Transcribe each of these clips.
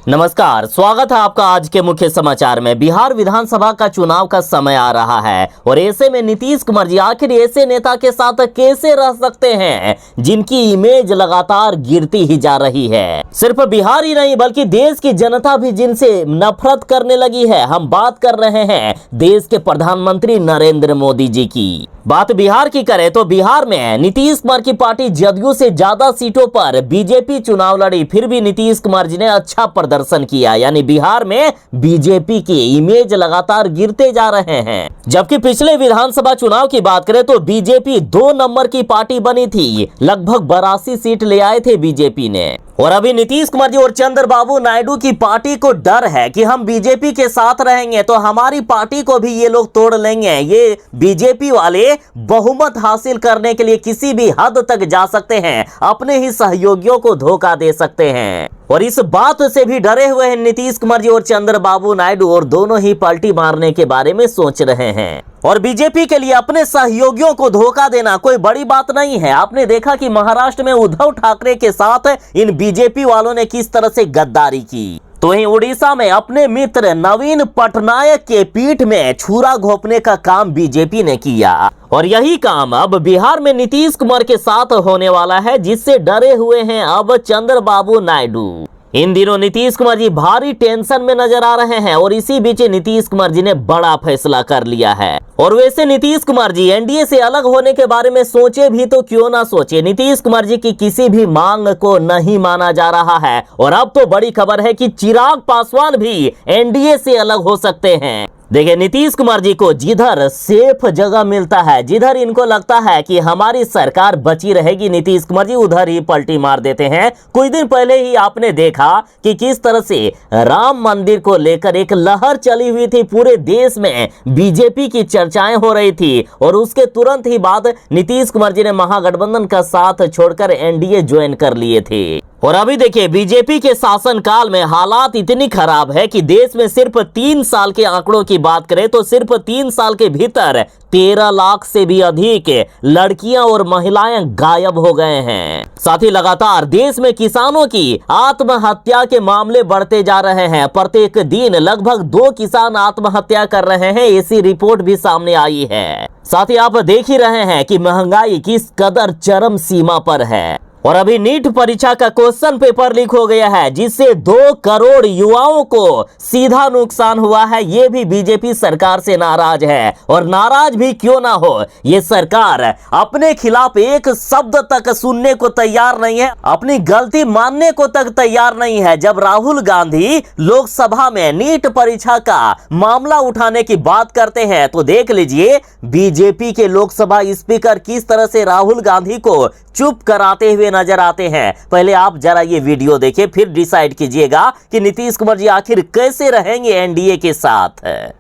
नमस्कार, स्वागत है आपका आज के मुख्य समाचार में। बिहार विधानसभा का चुनाव का समय आ रहा है और ऐसे में नीतीश कुमार जी आखिर ऐसे नेता के साथ कैसे रह सकते हैं जिनकी इमेज लगातार गिरती ही जा रही है। सिर्फ बिहार ही नहीं बल्कि देश की जनता भी जिनसे नफरत करने लगी है। हम बात कर रहे हैं देश के प्रधानमंत्री नरेंद्र मोदी जी की। बात बिहार की करें तो बिहार में नीतीश कुमार की पार्टी जदयू से ज्यादा सीटों पर बीजेपी चुनाव लड़ी, फिर भी नीतीश कुमार जी ने अच्छा प्रदर्शन किया। यानी बिहार में बीजेपी की इमेज लगातार गिरते जा रहे हैं। जबकि पिछले विधानसभा चुनाव की बात करें तो बीजेपी 2 नंबर की पार्टी बनी थी, लगभग 82 सीट ले आए थे बीजेपी ने। और अभी नीतीश कुमार जी और चंद्रबाबू नायडू की पार्टी को डर है कि हम बीजेपी के साथ रहेंगे तो हमारी पार्टी को भी ये लोग तोड़ लेंगे। ये बीजेपी वाले बहुमत हासिल करने के लिए किसी भी हद तक जा सकते हैं, अपने ही सहयोगियों को धोखा दे सकते हैं। और इस बात से भी डरे हुए हैं नीतीश कुमार जी और चंद्रबाबू नायडू, और दोनों ही पलटी मारने के बारे में सोच रहे हैं। और बीजेपी के लिए अपने सहयोगियों को धोखा देना कोई बड़ी बात नहीं है। आपने देखा कि महाराष्ट्र में उद्धव ठाकरे के साथ इन बीजेपी वालों ने किस तरह से गद्दारी की, तो वहीं उड़ीसा में अपने मित्र नवीन पटनायक के पीठ में छुरा घोंपने का काम बीजेपी ने किया। और यही काम अब बिहार में नीतीश कुमार के साथ होने वाला है, जिससे डरे हुए हैं अब चंद्रबाबू नायडू। इन दिनों नीतीश कुमार जी भारी टेंशन में नजर आ रहे हैं और इसी बीच नीतीश कुमार जी ने बड़ा फैसला कर लिया है। और वैसे नीतीश कुमार जी एनडीए से अलग होने के बारे में सोचे भी तो क्यों ना सोचे, नीतीश कुमार जी की किसी भी मांग को नहीं माना जा रहा है। और अब तो बड़ी खबर है कि चिराग पासवान भी एनडीए से अलग हो सकते हैं। देखिए, नीतीश कुमार जी को जिधर सेफ जगह मिलता है, जिधर इनको लगता है कि हमारी सरकार बची रहेगी, नीतीश कुमार जी उधर ही पलटी मार देते हैं। कुछ दिन पहले ही आपने देखा कि किस तरह से राम मंदिर को लेकर एक लहर चली हुई थी, पूरे देश में बीजेपी की चर्चाएं हो रही थी। और उसके तुरंत ही बाद नीतीश कुमार जी ने महागठबंधन का साथ छोड़कर एनडीए ज्वाइन कर लिए थे। और अभी देखिए, बीजेपी के शासनकाल में हालात इतनी खराब है कि देश में सिर्फ 3 साल के आंकड़ों की बात करें तो सिर्फ 3 साल के भीतर 13 लाख से भी अधिक लड़कियां और महिलाएं गायब हो गए हैं। साथ ही लगातार देश में किसानों की आत्महत्या के मामले बढ़ते जा रहे हैं। प्रत्येक दिन लगभग 2 किसान आत्महत्या कर रहे हैं, ऐसी रिपोर्ट भी सामने आई है। साथ ही आप देख ही रहे हैं कि महंगाई किस कदर चरम सीमा पर है। और अभी नीट परीक्षा का क्वेश्चन पेपर लीक हो गया है, जिससे 2 करोड़ युवाओं को सीधा नुकसान हुआ है। ये भी बीजेपी सरकार से नाराज है। और नाराज भी क्यों ना हो, ये सरकार अपने खिलाफ एक शब्द तक सुनने को तैयार नहीं है, अपनी गलती मानने को तक तैयार नहीं है। जब राहुल गांधी लोकसभा में नीट परीक्षा का मामला उठाने की बात करते हैं तो देख लीजिए बीजेपी के लोकसभा स्पीकर किस तरह से राहुल गांधी को चुप कराते हुए नजर आते हैं। पहले आप जरा ये वीडियो देखिए, फिर डिसाइड कीजिएगा कि नीतीश कुमार जी आखिर कैसे रहेंगे एनडीए के साथ।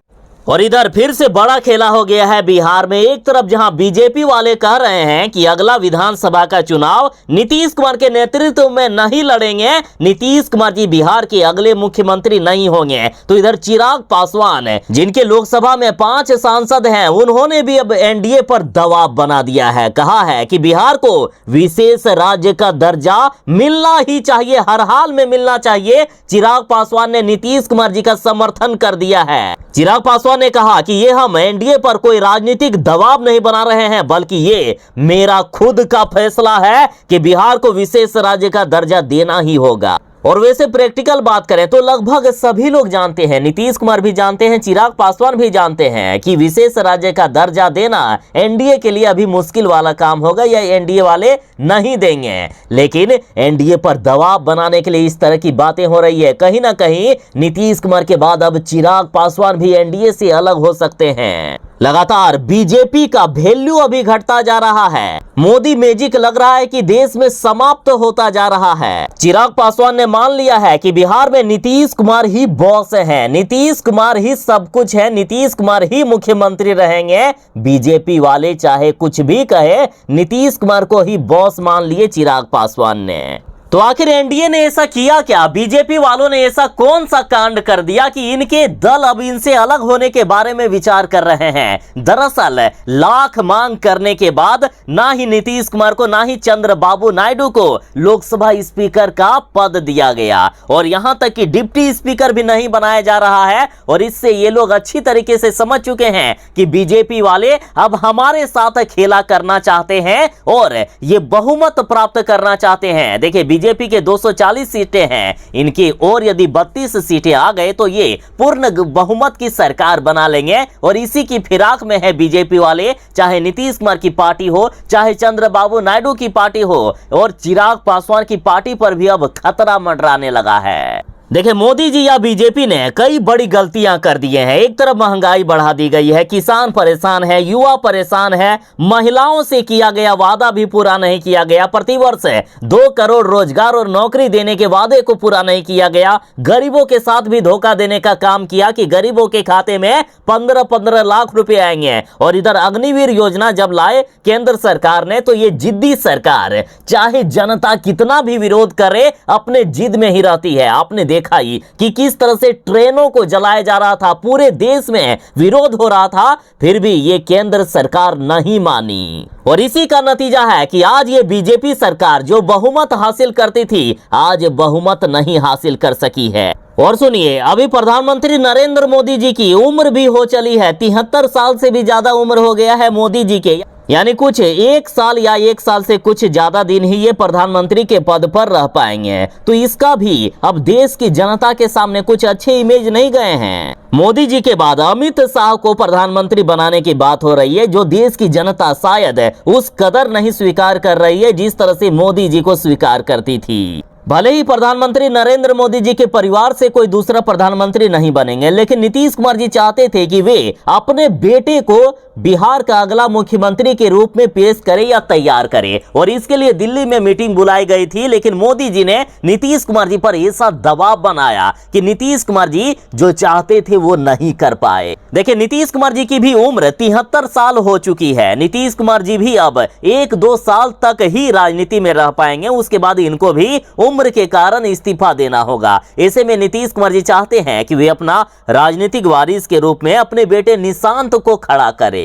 और इधर फिर से बड़ा खेला हो गया है बिहार में। एक तरफ जहां बीजेपी वाले कह रहे हैं कि अगला विधानसभा का चुनाव नीतीश कुमार के नेतृत्व में नहीं लड़ेंगे, नीतीश कुमार जी बिहार के अगले मुख्यमंत्री नहीं होंगे, तो इधर चिराग पासवान जिनके लोकसभा में 5 सांसद हैं, उन्होंने भी अब एनडीए पर दबाव बना दिया है। कहा है कि बिहार को विशेष राज्य का दर्जा मिलना ही चाहिए, हर हाल में मिलना चाहिए। चिराग पासवान ने नीतीश कुमार जी का समर्थन कर दिया है। चिराग पासवान ने कहा कि ये हम एनडीए पर कोई राजनीतिक दबाव नहीं बना रहे हैं, बल्कि ये मेरा खुद का फैसला है कि बिहार को विशेष राज्य का दर्जा देना ही होगा। और वैसे प्रैक्टिकल बात करें तो लगभग सभी लोग जानते हैं, नीतीश कुमार भी जानते हैं, चिराग पासवान भी जानते हैं कि विशेष राज्य का दर्जा देना एनडीए के लिए अभी मुश्किल वाला काम होगा, या एनडीए वाले नहीं देंगे। लेकिन एनडीए पर दबाव बनाने के लिए इस तरह की बातें हो रही है। कहीं ना कहीं नीतीश कुमार के बाद अब चिराग पासवान भी एनडीए से अलग हो सकते हैं। लगातार बीजेपी का वैल्यू अभी घटता जा रहा है। मोदी मैजिक लग रहा है कि देश में समाप्त होता जा रहा है। चिराग पासवान ने मान लिया है कि बिहार में नीतीश कुमार ही बॉस है, नीतीश कुमार ही सब कुछ है, नीतीश कुमार ही मुख्यमंत्री रहेंगे। बीजेपी वाले चाहे कुछ भी कहे, नीतीश कुमार को ही बॉस मान लिए चिराग पासवान ने। तो आखिर एनडीए ने ऐसा किया क्या? बीजेपी वालों ने ऐसा कौन सा कांड कर दिया कि इनके दल अब इनसे अलग होने के बारे में विचार कर रहे हैं? दरअसल लाख मांग करने के बाद ना ही नीतीश कुमार को ना ही चंद्रबाबू नायडू को लोकसभा स्पीकर का पद दिया गया और यहां तक कि डिप्टी स्पीकर भी नहीं बनाया जा रहा है। और इससे ये लोग अच्छी तरीके से समझ चुके हैं कि बीजेपी वाले अब हमारे साथ खेला करना चाहते हैं और ये बहुमत प्राप्त करना चाहते हैं। देखिए, बीजेपी के 240 सीटें हैं इनकी, और यदि 32 सीटें आ गए तो ये पूर्ण बहुमत की सरकार बना लेंगे। और इसी की फिराक में है बीजेपी वाले, चाहे नीतीश कुमार की पार्टी हो, चाहे चंद्रबाबू नायडू की पार्टी हो, और चिराग पासवान की पार्टी पर भी अब खतरा मंडराने लगा है। देखिए, मोदी जी या बीजेपी ने कई बड़ी गलतियां कर दी हैं। एक तरफ महंगाई बढ़ा दी गई है, किसान परेशान है, युवा परेशान है, महिलाओं से किया गया वादा भी पूरा नहीं किया गया, प्रतिवर्ष 2 करोड़ रोजगार और नौकरी देने के वादे को पूरा नहीं किया गया, गरीबों के साथ भी धोखा देने का काम किया कि गरीबों के खाते में 15-15 लाख रुपए आएंगे। और इधर अग्निवीर योजना जब लाए केंद्र सरकार ने, तो ये जिद्दी सरकार चाहे जनता कितना भी विरोध करे अपने जिद में ही रहती है। आपने देखा ही कि किस तरह से ट्रेनों को जलाया जा रहा था, पूरे देश में विरोध हो रहा था, फिर भी ये केंद्र सरकार नहीं मानी। और इसी का नतीजा है कि आज ये बीजेपी सरकार जो बहुमत हासिल करती थी, आज बहुमत नहीं हासिल कर सकी है। और सुनिए, अभी प्रधानमंत्री नरेंद्र मोदी जी की उम्र भी हो चली है, 73 साल से भी ज्यादा उम्र हो गया है मोदी जी के, यानी कुछ 1 साल या 1 साल से कुछ ज्यादा दिन ही ये प्रधानमंत्री के पद पर रह पाएंगे। तो इसका भी अब देश की जनता के सामने कुछ अच्छे इमेज नहीं गए हैं। मोदी जी के बाद अमित शाह को प्रधानमंत्री बनाने की बात हो रही है, जो देश की जनता शायद उस कदर नहीं स्वीकार कर रही है जिस तरह से मोदी जी को स्वीकार करती थी। भले ही प्रधानमंत्री नरेंद्र मोदी जी के परिवार से कोई दूसरा प्रधानमंत्री नहीं बनेंगे, लेकिन नीतीश कुमार जी चाहते थे कि वे अपने बेटे को बिहार का अगला मुख्यमंत्री के रूप में पेश करें या तैयार करें। और इसके लिए दिल्ली में मीटिंग बुलाई गई थी, लेकिन मोदी जी ने नीतीश कुमार जी पर ऐसा दबाव बनाया कि नीतीश कुमार जी जो चाहते थे वो नहीं कर पाए। देखिए, नीतीश कुमार जी की भी उम्र 73 साल हो चुकी है। नीतीश कुमार जी भी अब 1-2 साल तक ही राजनीति में रह पाएंगे, उसके बाद इनको भी उम्र के कारण इस्तीफा देना होगा। ऐसे में नीतीश कुमार जी चाहते हैं कि वे अपना राजनीतिक वारिस के रूप में अपने बेटे निशांत को खड़ा करें।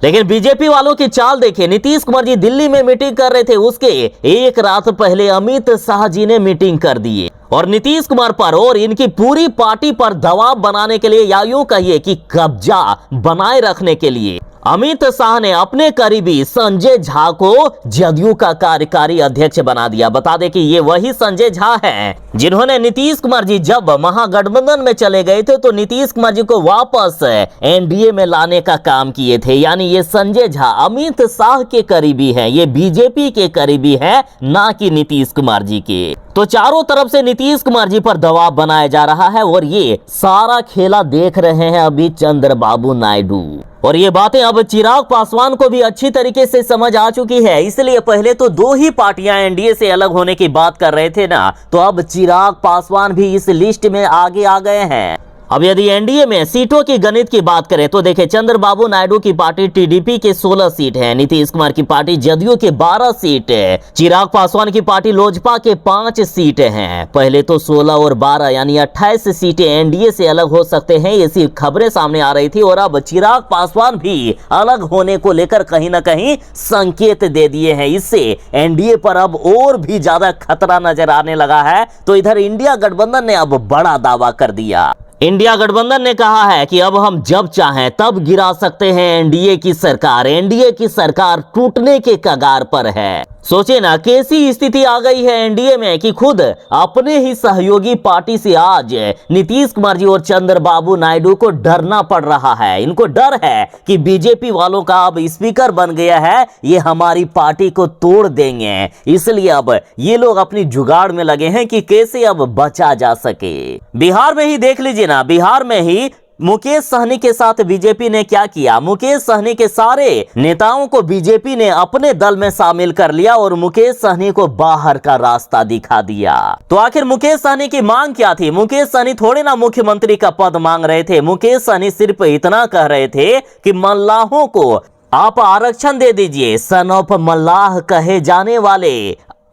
लेकिन बीजेपी वालों की चाल देखिए, नीतीश कुमार जी दिल्ली में मीटिंग कर रहे थे, उसके एक रात पहले अमित शाह जी ने मीटिंग कर दी और नीतीश कुमार पर और इनकी पूरी पार्टी पर दबाव बनाने के लिए, या यूं कहिए कि कब्जा बनाए रखने के लिए, अमित शाह ने अपने करीबी संजय झा को जदयू का कार्यकारी अध्यक्ष बना दिया। बता दें कि ये वही संजय झा हैं जिन्होंने नीतीश कुमार जी जब महागठबंधन में चले गए थे तो नीतीश कुमार जी को वापस एनडीए में लाने का काम किए थे। यानी ये संजय झा अमित शाह के करीबी हैं, ये बीजेपी के करीबी हैं, ना कि नीतीश कुमार जी के। तो चारों तरफ से नीतीश कुमार जी पर दबाव बनाया जा रहा है और ये सारा खेला देख रहे हैं अभी चंद्रबाबू नायडू। और ये बातें अब चिराग पासवान को भी अच्छी तरीके से समझ आ चुकी है। इसलिए पहले तो 2 ही पार्टियां एनडीए से अलग होने की बात कर रहे थे ना, तो अब चिराग पासवान भी इस लिस्ट में आगे आ गए हैं। अब यदि एनडीए में सीटों की गणित की बात करें तो देखिए, चंद्रबाबू नायडू की पार्टी टीडीपी के 16 सीट है, नीतीश कुमार की पार्टी जदयू के 12 सीट है, चिराग पासवान की पार्टी लोजपा के 5 सीट हैं। पहले तो 16 और 12 यानी 28 सीटें एनडीए से अलग हो सकते हैं, ऐसी खबरें सामने आ रही थी। और अब चिराग पासवान भी अलग होने को लेकर कहीं ना कहीं संकेत दे दिए हैं। इससे एनडीए पर अब और भी ज्यादा खतरा नजर आने लगा है। तो इधर इंडिया गठबंधन ने अब बड़ा दावा कर दिया। इंडिया गठबंधन ने कहा है कि अब हम जब चाहें तब गिरा सकते हैं एनडीए की सरकार। एनडीए की सरकार टूटने के कगार पर है। सोचे ना कैसी स्थिति आ गई है एनडीए में कि खुद अपने ही सहयोगी पार्टी से आज नीतीश कुमार जी और चंद्रबाबू नायडू को डरना पड़ रहा है। इनको डर है कि बीजेपी वालों का अब स्पीकर बन गया है, ये हमारी पार्टी को तोड़ देंगे। इसलिए अब ये लोग अपनी जुगाड़ में लगे हैं कि कैसे अब बचा जा सके। बिहार में ही देख लीजिए ना, बिहार में ही मुकेश सहनी के साथ बीजेपी ने क्या किया। मुकेश सहनी के सारे नेताओं को बीजेपी ने अपने दल में शामिल कर लिया और मुकेश सहनी को बाहर का रास्ता दिखा दिया। तो आखिर मुकेश सहनी की मांग क्या थी? मुकेश सहनी थोड़े ना मुख्यमंत्री का पद मांग रहे थे। मुकेश सहनी सिर्फ इतना कह रहे थे कि मल्लाहों को आप आरक्षण दे दीजिए। सन ऑफ मल्लाह कहे जाने वाले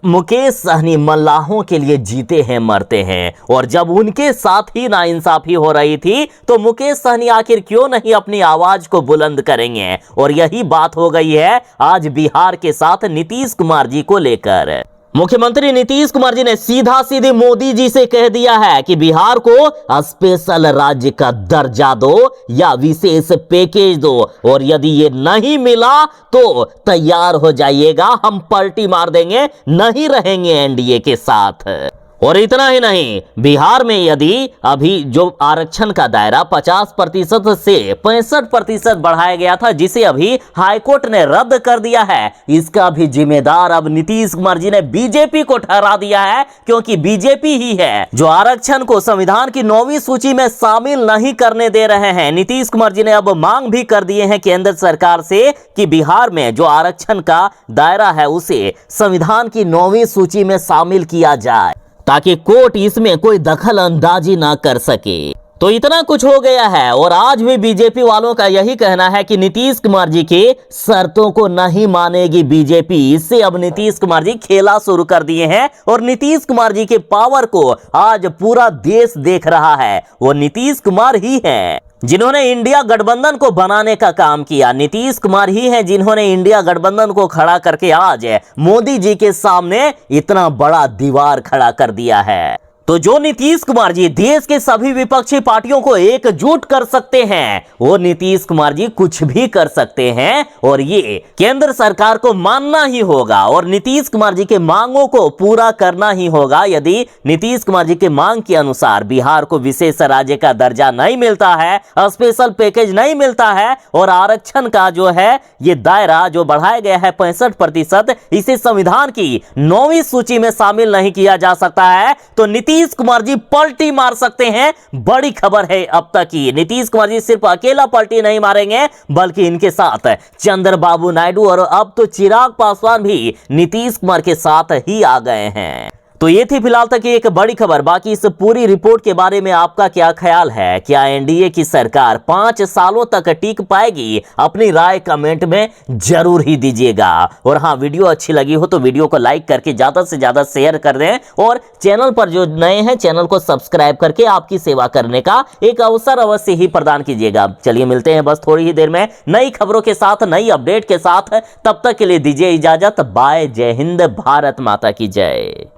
मुकेश सहनी मल्लाहों के लिए जीते हैं मरते हैं, और जब उनके साथ ही नाइंसाफी हो रही थी तो मुकेश सहनी आखिर क्यों नहीं अपनी आवाज को बुलंद करेंगे। और यही बात हो गई है आज बिहार के साथ नीतीश कुमार जी को लेकर। मुख्यमंत्री नीतीश कुमार जी ने सीधा सीधे मोदी जी से कह दिया है कि बिहार को स्पेशल राज्य का दर्जा दो या विशेष पैकेज दो, और यदि ये नहीं मिला तो तैयार हो जाइएगा, हम पलटी मार देंगे, नहीं रहेंगे एनडीए के साथ। और इतना ही नहीं, बिहार में यदि अभी जो आरक्षण का दायरा 50% से 65% बढ़ाया गया था, जिसे अभी हाईकोर्ट ने रद्द कर दिया है, इसका भी जिम्मेदार अब नीतीश कुमार जी ने बीजेपी को ठहरा दिया है, क्योंकि बीजेपी ही है जो आरक्षण को संविधान की 9वीं सूची में शामिल नहीं करने दे रहे हैं। नीतीश कुमार जी ने अब मांग भी कर दिए हैं केंद्र सरकार से कि बिहार में जो आरक्षण का दायरा है उसे संविधान की 9वीं सूची में शामिल किया जाए, ताकि कोर्ट इसमें कोई दखल अंदाजी ना कर सके। तो इतना कुछ हो गया है, और आज भी बीजेपी वालों का यही कहना है कि नीतीश कुमार जी के शर्तों को नहीं मानेगी बीजेपी। इससे अब नीतीश कुमार जी खेला शुरू कर दिए हैं, और नीतीश कुमार जी के पावर को आज पूरा देश देख रहा है। वो नीतीश कुमार ही है जिन्होंने इंडिया गठबंधन को बनाने का काम किया। नीतीश कुमार ही हैं जिन्होंने इंडिया गठबंधन को खड़ा करके आज मोदी जी के सामने इतना बड़ा दीवार खड़ा कर दिया है। तो जो नीतीश कुमार जी देश के सभी विपक्षी पार्टियों को एकजुट कर सकते हैं, वो नीतीश कुमार जी कुछ भी कर सकते हैं, और ये केंद्र सरकार को मानना ही होगा और नीतीश कुमार जी के मांगों को पूरा करना ही होगा। यदि नीतीश कुमार जी के मांग के अनुसार बिहार को विशेष राज्य का दर्जा नहीं मिलता है, स्पेशल पैकेज नहीं मिलता है, और आरक्षण का जो है ये दायरा जो बढ़ाया गया है 65%, इसे संविधान की 9वीं सूची में शामिल नहीं किया जा सकता है, तो नीतीश कुमार जी पलटी मार सकते हैं। बड़ी खबर है अब तक की, नीतीश कुमार जी सिर्फ अकेला पलटी नहीं मारेंगे, बल्कि इनके साथ चंद्रबाबू नायडू और अब तो चिराग पासवान भी नीतीश कुमार के साथ ही आ गए हैं। तो ये थी फिलहाल तक की एक बड़ी खबर। बाकी इस पूरी रिपोर्ट के बारे में आपका क्या ख्याल है? क्या एनडीए की सरकार 5 सालों तक टिक पाएगी? अपनी राय कमेंट में जरूर ही दीजिएगा। और हाँ, वीडियो अच्छी लगी हो तो वीडियो को लाइक करके ज्यादा से ज्यादा शेयर कर दें, और चैनल पर जो नए हैं चैनल को सब्सक्राइब करके आपकी सेवा करने का एक अवसर अवश्य ही प्रदान कीजिएगा। चलिए मिलते हैं बस थोड़ी ही देर में नई खबरों के साथ, नई अपडेट के साथ। तब तक के लिए दीजिए इजाजत। बाय। जय हिंद। भारत माता की जय।